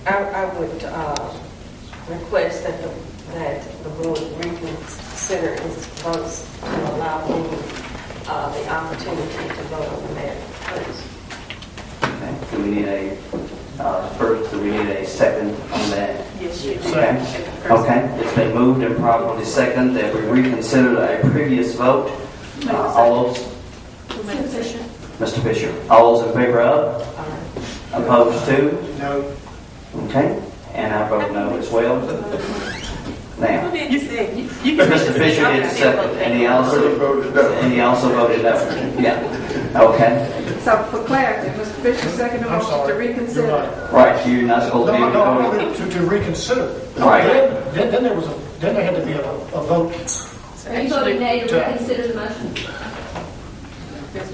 I would request that the board reconsider its votes to allow me the opportunity to vote on the matter, please. Okay. Do we need a second on that? Yes, you do. Okay. Okay. It's been moved and properly second that we reconsider a previous vote. All those. Mr. Fisher. All those in favor of? Opposed to? No. Okay. And I vote no as well. Now, Who did you say? Mr. Fisher did second, and he also voted no. Yeah. Okay. So for clarity, Mr. Fisher seconded I'm motion sorry. to reconsider. You're right. Right. You're not supposed to be able to vote. To reconsider. Right. Then there had to be a vote. Are you voting nay to reconsider the motion?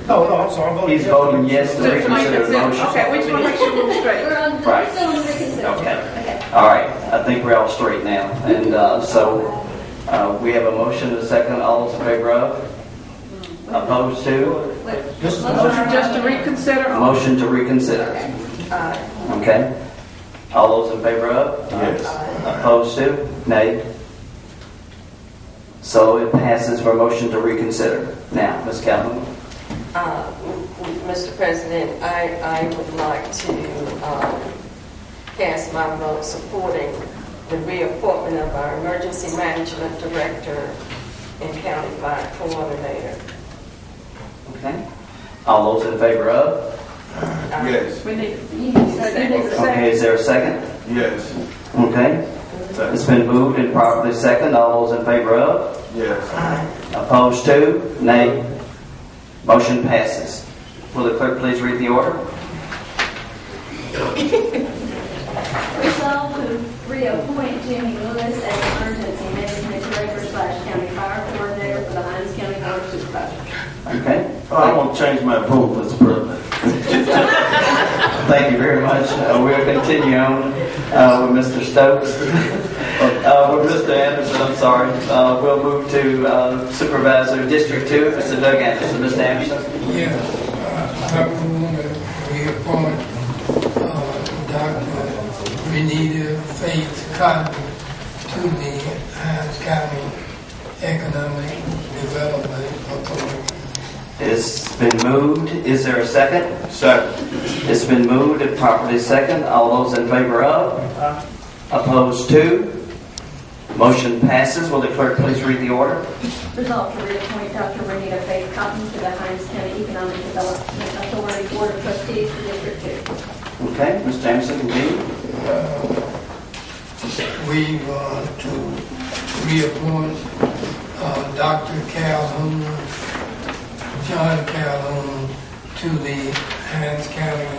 No, I'm sorry. I'm voting He's voting yes to reconsider the motion. Okay, we just want to make sure we're straight. We're on, Right. we're still on the reconsider. Okay. Okay. All right. I think we're all straight now. And so we have a motion and a second. All those in favor of? Opposed to? This is the Motion just to reconsider. Motion to reconsider. Okay. All those in favor of? Yes. Opposed to? Nay. So it passes for motion to reconsider. Now, Ms. Calhoun. Mr. President, I would like to cast my vote supporting the reappointment of our Emergency Management Director and County Fire Coordinator. Okay. All those in favor of? Yes. We need You need to second. Okay, is there a second? Yes. Okay. It's been moved and properly second. All those in favor of? Yes. Opposed to? Nay. Motion passes. Will the clerk please read the order? resolve to reappoint Jimmy Lewis as Emergency Management Director / County Fire Coordinator for the Hinds County Board of Supervisors. Okay. I want to change my vote, Mr. President. Thank you very much. We'll continue on with Mr. Stokes. With Mr. Anderson, I'm sorry. We'll move to Supervisor District 2, Mr. Doug Anderson. Mr. Anderson. Yes, I want to reappoint Dr. Renita Faith Cotton to the Hinds County Economic Development Authority. It's been moved. Is there a second? Second. It's been moved and properly second. All those in favor of? Opposed to? Motion passes. Will the clerk please read the order? Resolve to reappoint Dr. Renita Faith Cotton to the Hinds County Economic Development Authority Board of Trustees for District 2. Okay, Ms. Jameson, continue. We want to reappoint Dr. Calhoun, John Calhoun, to the Hinds County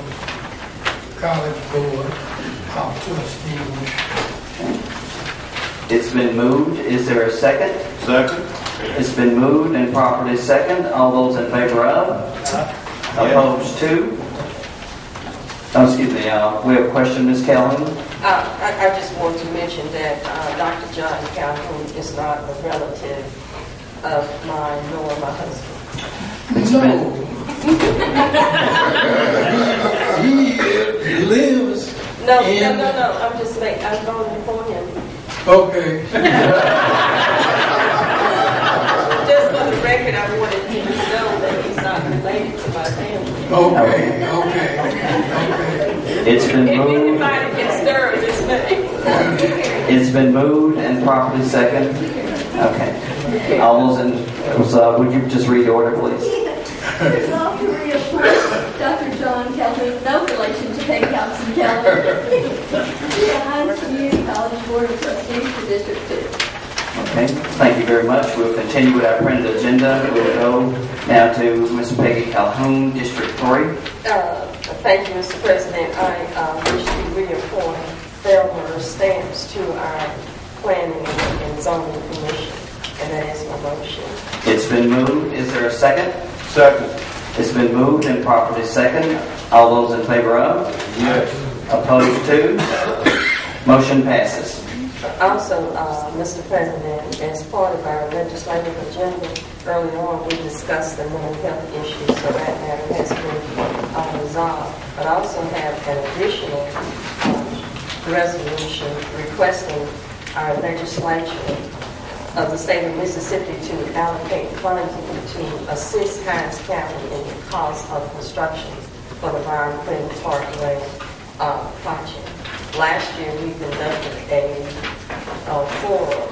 College Board of Trustees. It's been moved. Is there a second? Second. It's been moved and properly second. All those in favor of? Opposed to? Oh, excuse me. We have a question, Ms. Calhoun. I just want to mention that Dr. John Calhoun is not a relative of mine nor my husband. It's been, He lives. No. I'm just saying, I'm voting for him. Okay. Just for the record, I wanted him to know that he's not related to my family. Okay. it's been If moved. anybody can stir this name. It's been moved and properly second. Okay. All those in. Would you just read the order, please? Resolve to reappoint Dr. John Calhoun, no relation to Peggy Hobson Calhoun, to the Hinds Community College Board of Trustees for District 2. Okay. Thank you very much. We'll continue with our printed agenda. We'll go now to Ms. Peggy Calhoun, District 3. Thank you, Mr. President. I wish to reappoint Thelma Stamps to our Planning and Zoning Commission, and that is my motion. It's been moved. Is there a second? Second. It's been moved and properly second. All those in favor of? Yes. Opposed to? Motion passes. Also, Mr. President, as part of our legislative agenda, earlier on we discussed the mental health issues, so that matter has been resolved. But I also have an additional resolution requesting our legislature of the state of Mississippi to allocate funding to assist Hinds County in the cost of construction for the Byron Clinton Parkway project. Last year, we conducted a forum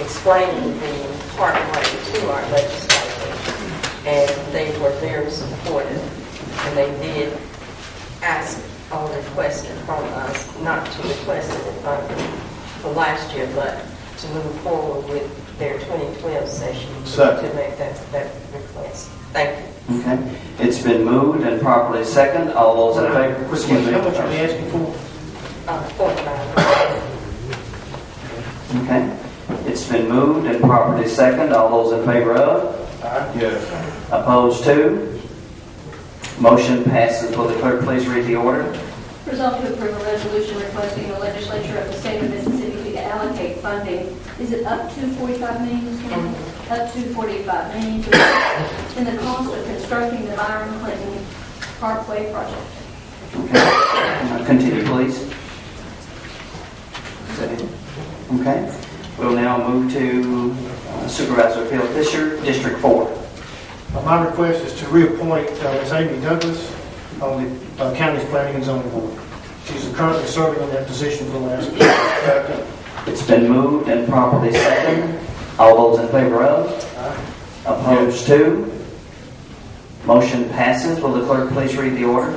explaining the parkway to our legislators, and they were very supportive, and they did ask or requested from us, not to request it for last year, but to move forward with their 2012 session to make that request. Thank you. Okay. It's been moved and properly second. All those in favor? Quick question, how much are they asking for? $49. Okay. It's been moved and properly second. All those in favor of? Yes. Opposed to? Motion passes. Will the clerk please read the order? Resolved to approve a resolution requesting the legislature of the state of Mississippi to allocate funding. Is it up to $45 million, Ms. Campbell? Up to $45 million in the cost of constructing the Byron Clinton Parkway project. Okay. Continue, please. Okay. We'll now move to Supervisor Phil Fisher, District 4. My request is to reappoint Ms. Amy Douglas on the county's planning and zoning board. She's currently serving in that position for the last It's been moved and properly second. All those in favor of? Opposed to? Motion passes. Will the clerk please read the order?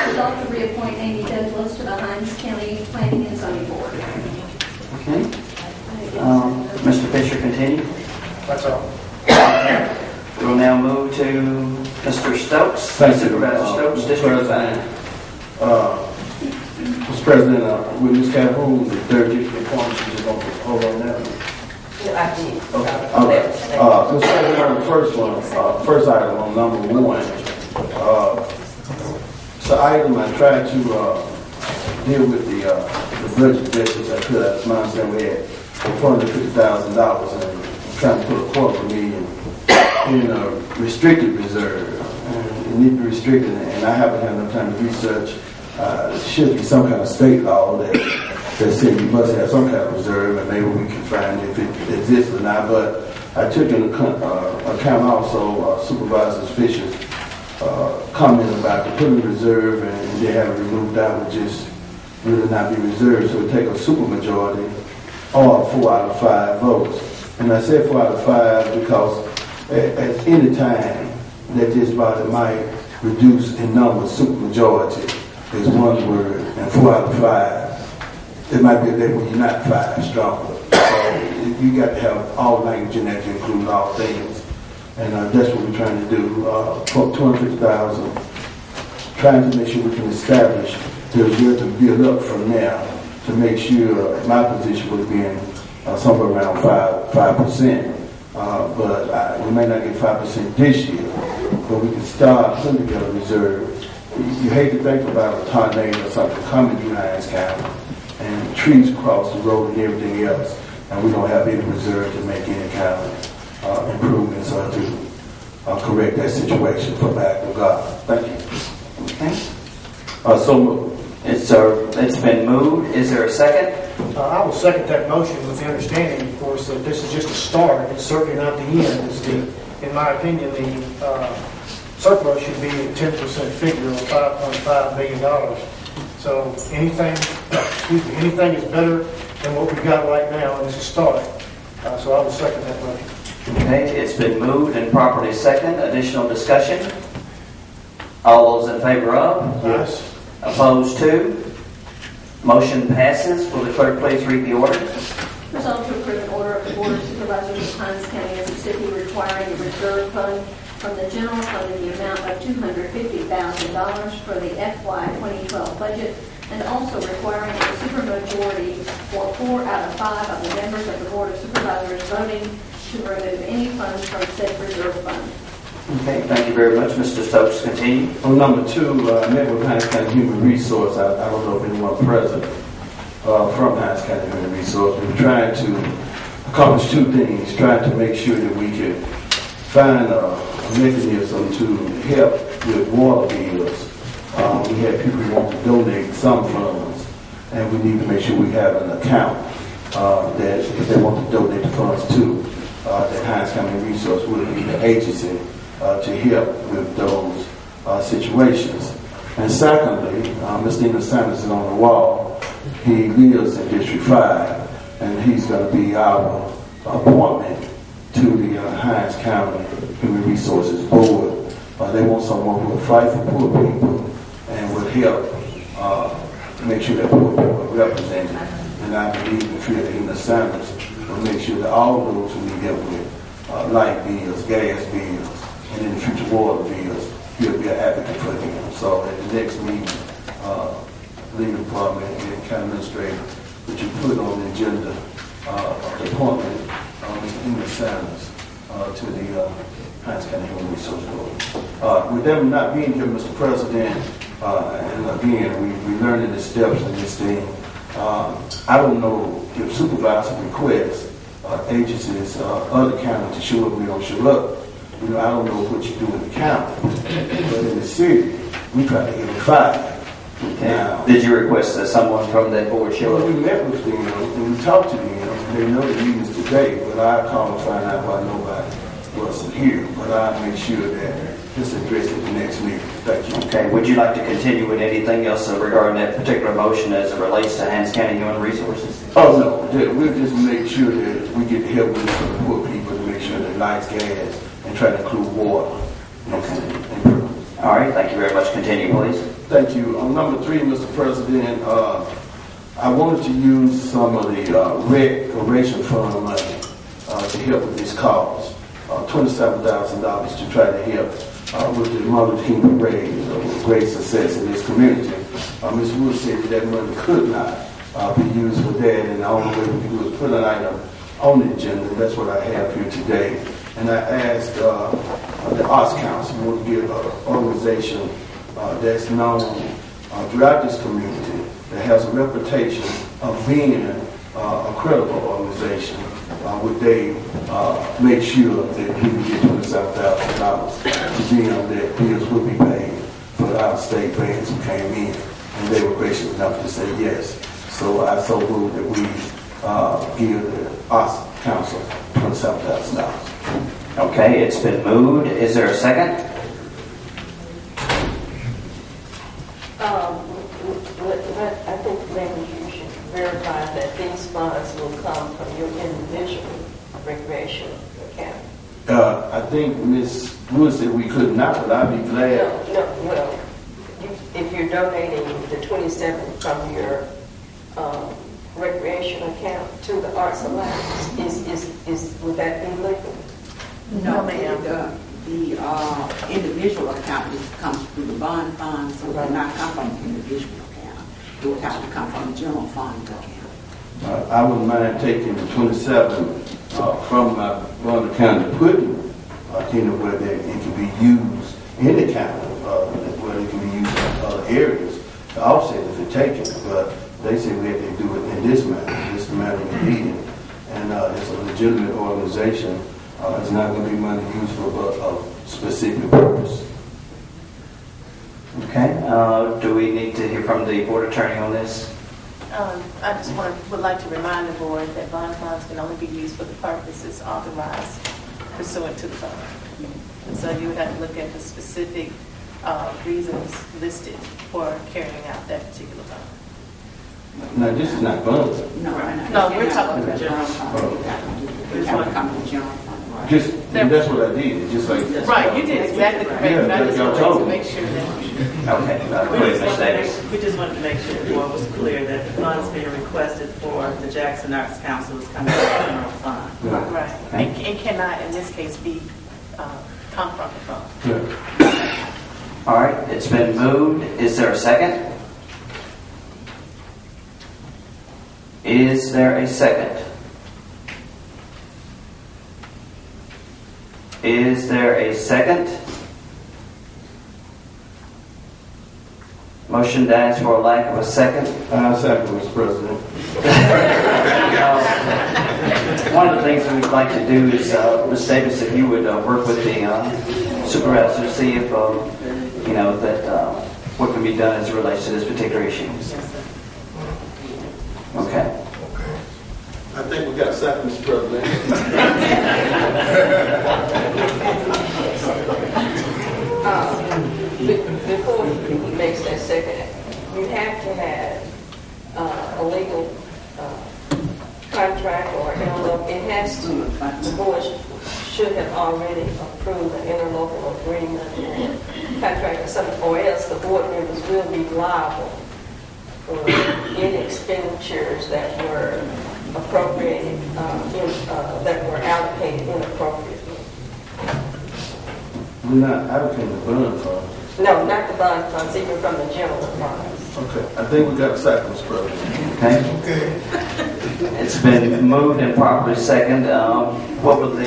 Resolved to reappoint Amy Douglas to the Hinds County Planning and Zoning Board. Okay. Mr. Fisher, continue. That's all. We'll now move to Mr. Stokes. Thank you. Supervisor Stokes, District 5. Mr. President, with Ms. Calhoun, the third district appointment, she's just going to hold on that. I did. Okay. Mr. President, on the first one, first item on number 1, it's an item I tried to deal with the budget deficits I could. As my understanding, we had $450,000 and trying to put $250 million in a restricted reserve. It needs to be restricted, and I haven't had enough time to research. There should be some kind of state law that says you must have some kind of reserve, and maybe we can find if it exists or not. But I took into account also Supervisor Fisher's comment about the putting reserve and they have it removed out would just really not be reserved. So it would take a supermajority or 4 out of 5 votes. And I said 4 out of 5 because at any time that this body might reduce in number, supermajority is one word, and 4 out of 5, it might be a day when you're not 5 stronger. So you got to have all language in that to include all things. And that's what we're trying to do. $250,000, trying to make sure we can establish the reserve to build up from there to make sure my position would be in somewhere around 5%. But we may not get 5% this year, but we can start putting together a reserve. You hate to think about a tornado or something coming through Hinds County and trees across the road and everything else, and we don't have any reserve to make any kind of improvements or to correct that situation for the act of God. Thank you. Okay. So moved. It's been moved. Is there a second? I will second that motion with the understanding, of course, that this is just a start. It's certainly not the end. In my opinion, the surplus should be a 10% figure of $5.5 million. So anything is better than what we've got right now, and it's a start. So I will second that motion. Okay, it's been moved and properly second. Additional discussion? All those in favor of? Yes. Opposed to? Motion passes. Will the clerk please read the order? Resolved to approve an order of the Board of Supervisors of Hinds County, Mississippi, requiring a reserve fund from the general fund in the amount of $250,000 for the FY 2012 budget, and also requiring a supermajority for 4 out of 5 of the members of the Board of Supervisors voting to remove any funds from said reserve fund. Okay, thank you very much. Mr. Stokes, continue. On number 2, I met with Hinds County Human Resource. I don't know if anyone present from Hinds County Human Resource. We're trying to accomplish 2 things. Trying to make sure that we can find a mechanism to help with water bills. We had people who want to donate some funds. we need to make sure we have an account that if they want to donate the funds to, that Hinds County Resource would be the agency to help with those situations. And secondly, Mr. Enos Sanders is on the wall. He lives in District 5, and he's going to be our appointment to the Hinds County Human Resources Board. They want someone who will fight for poor people and will help make sure that poor people are represented. And I believe and feel that Enos Sanders will make sure that all those who need help with light bills, gas bills, and in the future water bills, he'll be an advocate for them. So at the next meeting, legal department and county administrator, that you put on the agenda the appointment of Mr. Enos Sanders to the Hinds County Human Resource Board. With them not being here, Mr. President, and again, we learning the steps in this thing. I don't know if supervisor requests agencies, other counties to show up, we don't show up. You know, I don't know what you do in the county, but in the city, we try to get them fired. Now, did you request that someone from that board show well, up? we met with them and we talked to them. They know the meetings today, but I called and find out why nobody wasn't here. But I'll make sure that this is addressed at the next meeting. Thank you. Okay, would you like to continue with anything else regarding that particular motion as it relates to Hinds County Human Resources? Oh, no, we'll just make sure that we get the help with for the poor people to make sure that lights, gas, and try to include water. Okay. All right, thank you very much. Continue, please. Thank you. On number 3, Mr. President, I wanted to use some of the recreation fund money to help with this cause. $27,000 to try to help with the Martin Luther King Parade with great success in this community. Ms. Wood said that money could not be used for that, and the only way we could do is put an item on the agenda. That's what I have here today. And I asked the Arts Council, we want to get an organization that's known throughout this community, that has a reputation of being a credible organization. Would they make sure that we would get $27,000 to them, that bills would be paid for the out-of-state bands who came in, and they were gracious enough to say yes. So I so move that we give the Arts Council $27,000. Okay, it's been moved. Is there a second? I think maybe you should verify that these funds will come from your individual recreation account. I think Ms. Wood said we could not, but I'd be glad. Well, if you're donating the 27 from your recreation account to the Arts Alliance, would that be legal? No, ma'am. The individual account comes through the bond fund, so it would not come from the individual account. It would have to come from the general fund account. I wouldn't mind taking the 27 from my bond account and putting where it can be used in the county, where it can be used in other areas to offset if it's taken. But they say we have to do it in this manner we need it. And it's a legitimate organization. It's not going to be money used for a specific purpose. Okay. Do we need to hear from the board attorney on this? I just would like to remind the board that bond funds can only be used for the purposes authorized pursuant to the fund. And so you would have to look at the specific reasons listed for carrying out that particular fund. Now, this is not bonds. No, we're talking about general fund. It have to come from the general fund. That's what I did. Just like right, you did exactly correct. Yeah, but I just y'all wanted told to me. make sure that Okay. Please, Ms. Davis. We just wanted to make sure the board was clear that the funds being requested for the Jackson Arts Council is coming from the general fund. Yeah. right, and cannot in this case be come from the fund. Yeah. All right. It's been moved. Is there a second? Is there a second? Is there a second? Motion dies for a lack of a second. Second, Mr. President. One of the things that we'd like to do is, Ms. Davis, if you would work with the supervisor to see if, that what can be done as it relates to this particular issue. Okay. I think we got a second, Mr. President. Before he makes that second, you have to have a legal contract or interlocal. It has to, the board should have already approved an interlocal agreement or contract or something, or else the board members will be liable for any expenditures that were appropriated, that were allocated inappropriately. We're not allocating the bond fund. No, not the bond funds, even from the general funds. Okay, I think we got a second, Mr. President. Okay. Okay. It's been moved and properly second. What would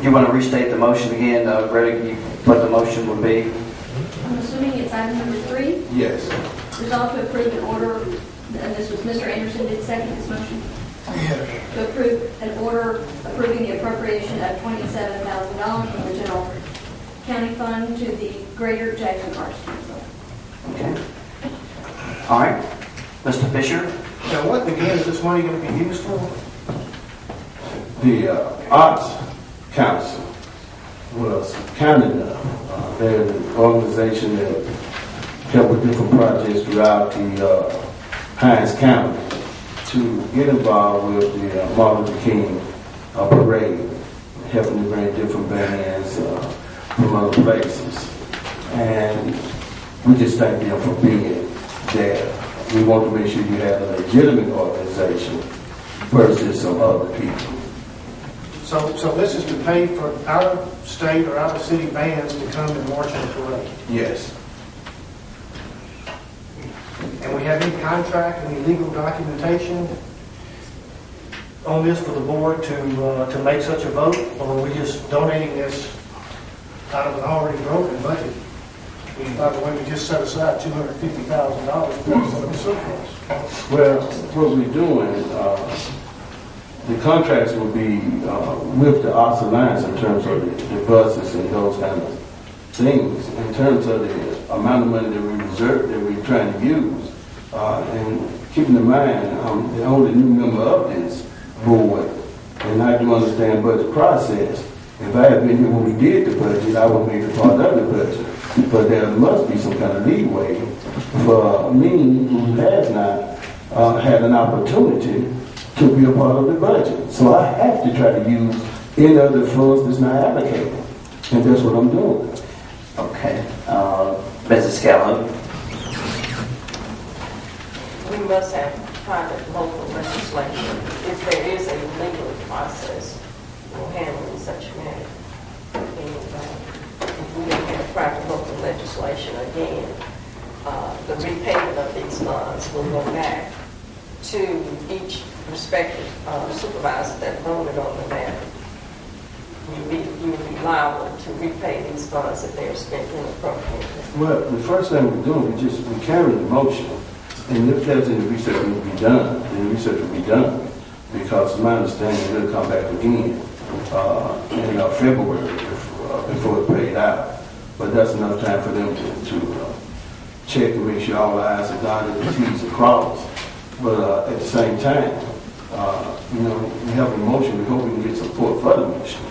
you want to restate the motion again, Greg? What the motion would be? I'm assuming it's item number 3. Yes. Resolve to approve an order, and this was Mr. Anderson did second this motion, Yes. to approve an order approving the appropriation of $27,000 from the general county fund to the Greater Jackson Arts Council. Okay. All right. Mr. Fisher? Now, what again is this money going to be used for? The Arts Council was kind enough. They're an organization that help with different projects throughout the Hinds County to get involved with the Martin Luther King parade, helping to bring different bands from other places. And we just thank them for being there. We want to make sure you have a legitimate organization versus some other people. So this is to pay for out-of-state or out-of-city bands to come and march in the parade. Yes. And we have any contract, any legal documentation on this for the board to make such a vote, or are we just donating this out of an already broken budget? By the way, we just set aside $250,000 for the surplus. Well, what we're doing, the contracts will be with the Arts Alliance in terms of the buses and those kind of things. In terms of the amount of money that we reserve, that we're trying to use, and keeping in mind, I'm the only new member of this board, and I do understand budget process. If I had been here when we did the budget, I would make a part of the budget. But there must be some kind of leeway for me, who has not had an opportunity to be a part of the budget. So I have to try to use any of the funds that's not allocated. And that's what I'm doing. Okay. Mrs. Calhoun? We must have private local legislation if there is a legal process for handling such matter. If we don't have private local legislation, again, the repayment of these funds will go back to each respective supervisor that voted on the matter. You would be liable to repay these funds if they're spent inappropriately. Well, the first thing we're doing, we carry the motion. And if there's any research that will be done, then research will be done. Because my understanding, it'll come back again in February before it's paid out. But that's enough time for them to check and make sure all the I's are dotted and the T's are crossed. But at the same time, we have a motion. We hope we can get support for the motion.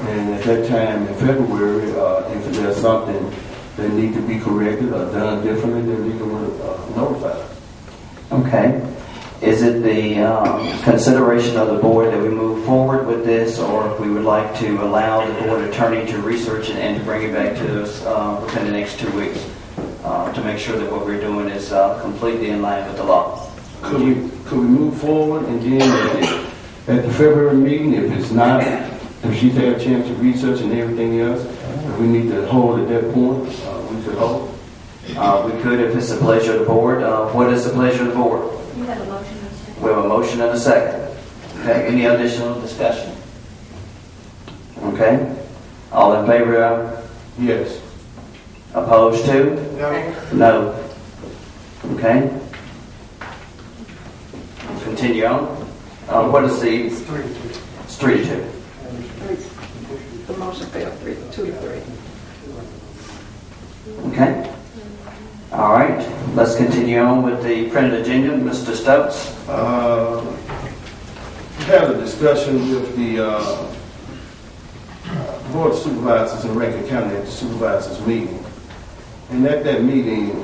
And at that time in February, if there's something that needs to be corrected or done differently, then we can notify. Okay. Is it the consideration of the board that we move forward with this, or if we would like to allow the board attorney to research it and to bring it back to us within the next 2 weeks to make sure that what we're doing is completely in line with the law? Could we move forward and then at the February meeting, if it's not, if she's had a chance to research and everything else, if we need to hold at that point, we could hold? We could if it's the pleasure of the board. What is the pleasure of the board? You have a motion and a second. We have a motion and a second. Okay, any additional discussion? Okay. All in favor of? Yes. Opposed to? No. No. Okay. Continue on. What is the? It's 3-2. It's 3-2. The motion failed, 2 to 3. Okay. All right, let's continue on with the printed agenda. Mr. Stokes? We had a discussion with the Board of Supervisors in Rankin County at the supervisors meeting. And at that meeting,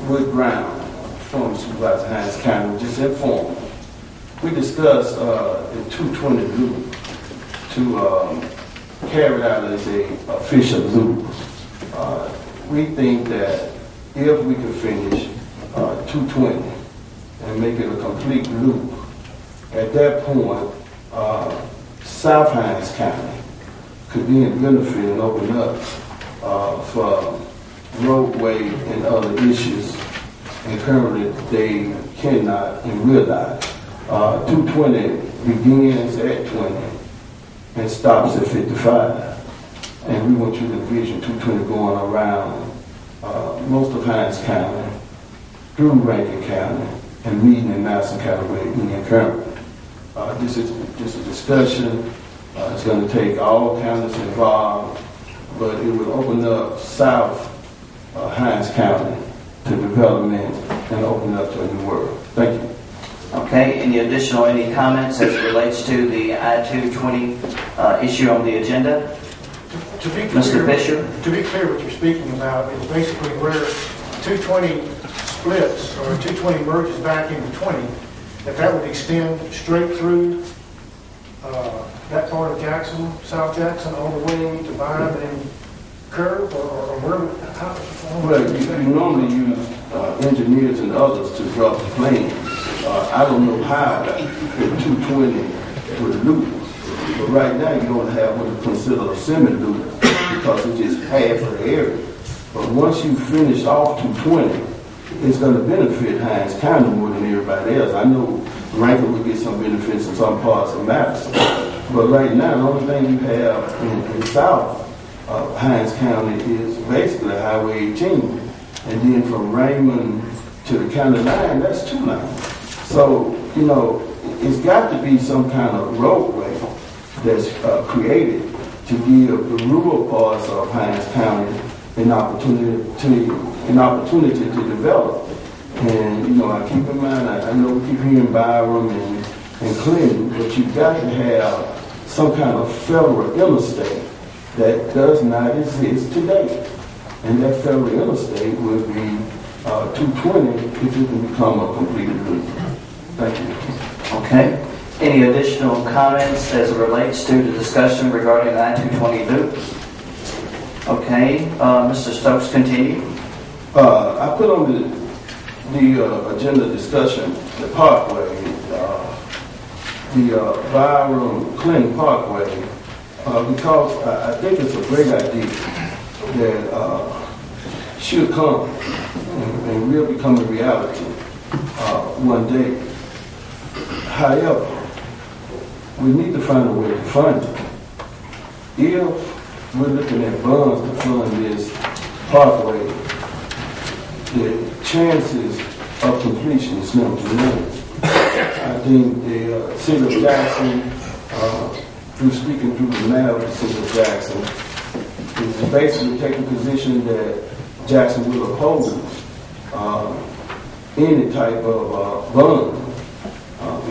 Wood Brown, former supervisor Hinds County, just informed. We discussed the 220 loop to carry out as a official loop. We think that if we could finish 220 and make it a complete loop, at that point, South Hinds County could then benefit and open up for roadway and other issues. And currently, they cannot and will not. 220 begins at 20 and stops at 55. And we want you to envision 220 going around most of Hinds County, through Rankin County, and meeting in Madison County where we are currently. This is just a discussion. It's going to take all counties involved, but it will open up South Hinds County to development and open up to a new world. Thank you. Okay, any comments as it relates to the I-220 issue on the agenda? To be Mr. clear, Fisher? To be clear, what you're speaking about is basically where 220 splits or 220 merges back into 20, that would extend straight through that part of Jackson, South Jackson, all the way to Byron and Curve, or where? Well, you normally use engineers and others to draw the plans. I don't know how the 220 would loop, but right now you don't have what is considered a semi-loop because it's just half of the area. But once you finish off 220, it's going to benefit Hinds County more than everybody else. I know Rankin will get some benefits in some parts of Madison, but right now the only thing you have in South Hinds County is basically Highway 18, and then from Raymond to the county line, that's 2 lines. So, it's got to be some kind of roadway that's created to give the rural parts of Hinds County an opportunity to develop. And, I keep in mind, I know we keep hearing Byram and Clinton, but you've got to have some kind of federal interstate that does not exist today. And that federal interstate would be 220 if it can become a completed loop. Thank you. Okay. Any additional comments as it relates to the discussion regarding the I-220 loop? Okay. Mr. Stokes, continue. I put on the agenda discussion the Parkway, the Byram Clinton Parkway, because I think it's a great idea that should come and will become a reality one day. However, we need to find a way to fund it. If we're looking at bonds to fund this parkway, the chances of completion is slim to none. I think the city of Jackson, through speaking through the mayor of the city of Jackson, is basically taking a position that Jackson will oppose any type of bond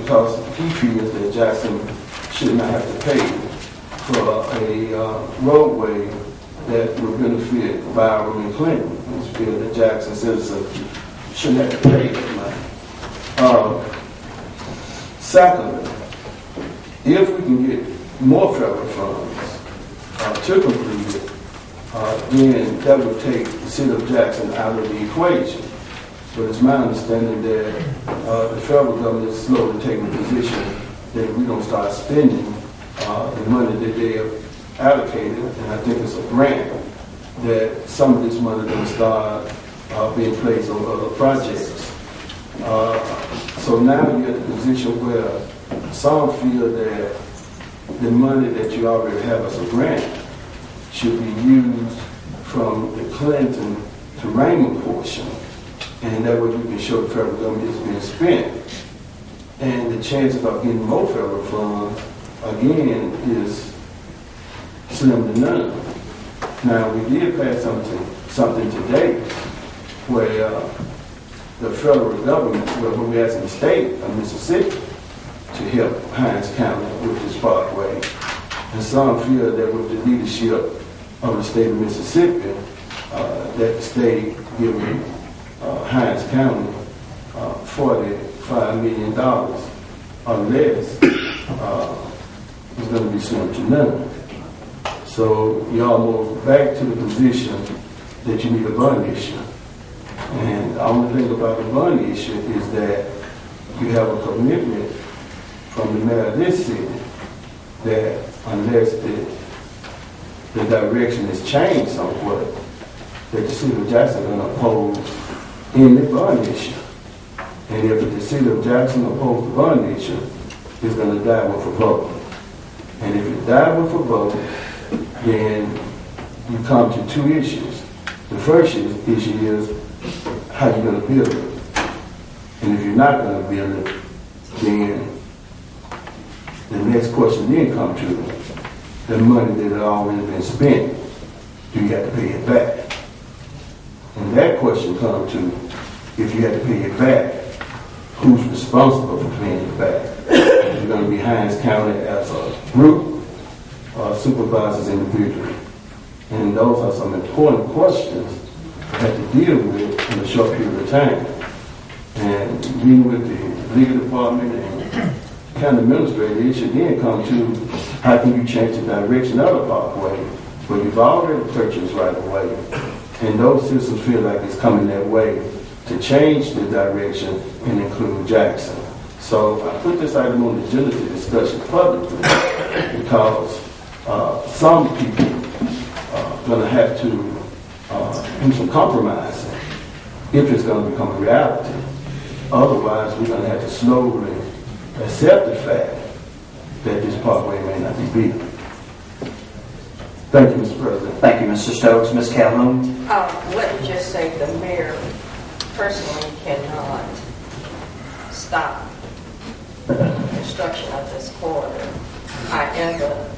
because he feels that Jackson should not have to pay for a roadway that will benefit Byram and Clinton. He feels that Jackson citizens shouldn't have to pay that money. Secondly, if we can get more federal funds to complete it, then that would take the city of Jackson out of the equation. But it's my understanding that the federal government is slowly taking a position that we don't start spending the money that they have allocated, and I think it's a grant, that some of this money going to start being placed on other projects. So now you're in a position where some feel that the money that you already have as a grant should be used from the Clinton to Raymond portion, and that way you can show the federal government is being spent. And the chances of getting more federal funds, again, is slim to none. Now, we did pass something today where the federal government, where we asking the state of Mississippi to help Hinds County with this parkway. And some feel that with the leadership of the state of Mississippi, that the state giving Hinds County $45 million or less is going to be sent to none. So y'all move back to the position that you need a bond issue. And the only thing about the bond issue is that you have a commitment from the mayor of this city that unless the direction is changed somewhat, that the city of Jackson is going to oppose any bond issue. And if the city of Jackson opposes the bond issue, it's going to die with a vote. And if it dies with a vote, then you come to two issues. The first issue is how you're going to build it. And if you're not going to build it, then the next question then comes to the money that had already been spent. Do you have to pay it back? And that question comes to, if you have to pay it back, who's responsible for paying it back? Is it going to be Hinds County as a group or supervisors individually? And those are some important questions you have to deal with in a short period of time. And meeting with the legal department and county administrator, it should then come to how can you change the direction of the parkway, but you've already purchased right away. And those citizens feel like it's coming that way to change the direction and include Jackson. So I put this item on the agenda to discussion publicly because some people are going to have to do some compromising if it's going to become a reality. Otherwise, we're going to have to slowly accept the fact that this parkway may not be built. Thank you, Mr. President. Thank you, Mr. Stokes. Ms. Calhoun? Let me just say the mayor personally cannot stop the construction of this corridor. However,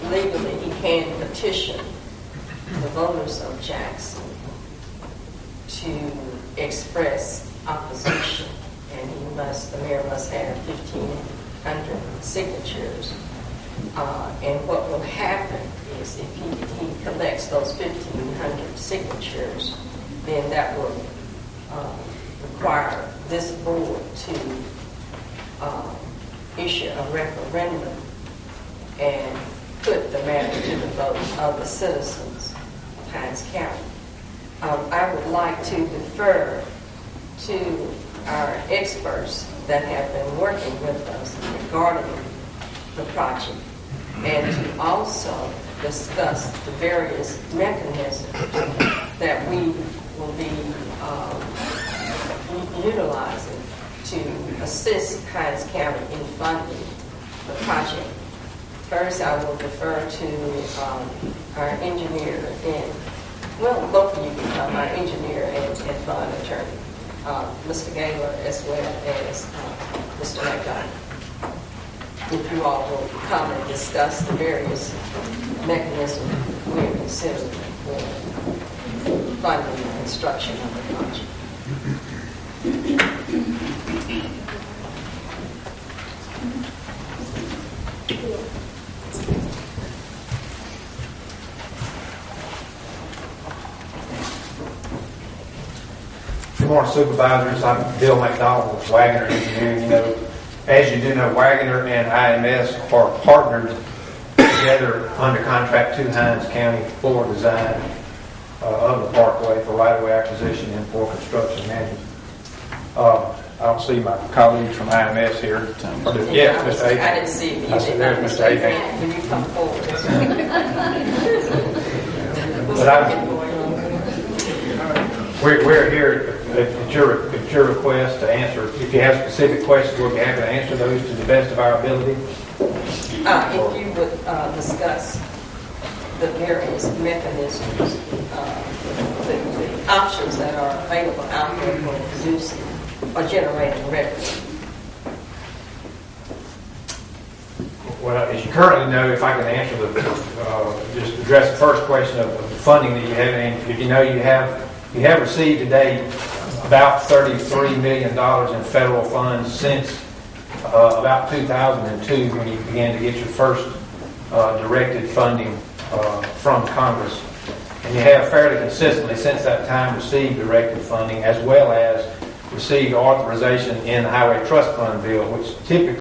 legally he can petition the voters of Jackson to express opposition, and the mayor must have 1,500 signatures. And what will happen is if he collects those 1,500 signatures, then that will require this board to issue a referendum and put the matter to the vote of the citizens of Hinds County. I would like to defer to our experts that have been working with us regarding the project and to also discuss the various mechanisms that we will be utilizing to assist Hinds County in funding the project. First, I will defer to our engineer and, well, both of you become our engineer and bond attorney, Mr. Gaylor as well as Mr. McDonald. If you all will come and discuss the various mechanisms we are considering for funding the construction of the project. Good morning, supervisors. I'm Bill McDonald with Wagner Engineering. You know, as you do know, Wagner and IMS are partnered together under contract to Hinds County for design of the parkway, for right-of-way acquisition, and for construction management. I don't see my colleagues from IMS here. Yeah, Mr. Aiken. I didn't see you. I see there's Mr. Aiken. Can you come forward? But we're here at your request to answer. If you have specific questions, we'll be happy to answer those to the best of our ability. If you would discuss the various mechanisms, the options that are available out there for producing or generating revenue. Well, as you currently know, if I can answer just address the first question of the funding that you have, and if you know you have You have received to date about $33 million in federal funds since about 2002, when you began to get your first directed funding from Congress. And you have fairly consistently since that time received directed funding, as well as received authorization in the Highway Trust Fund bill, which typically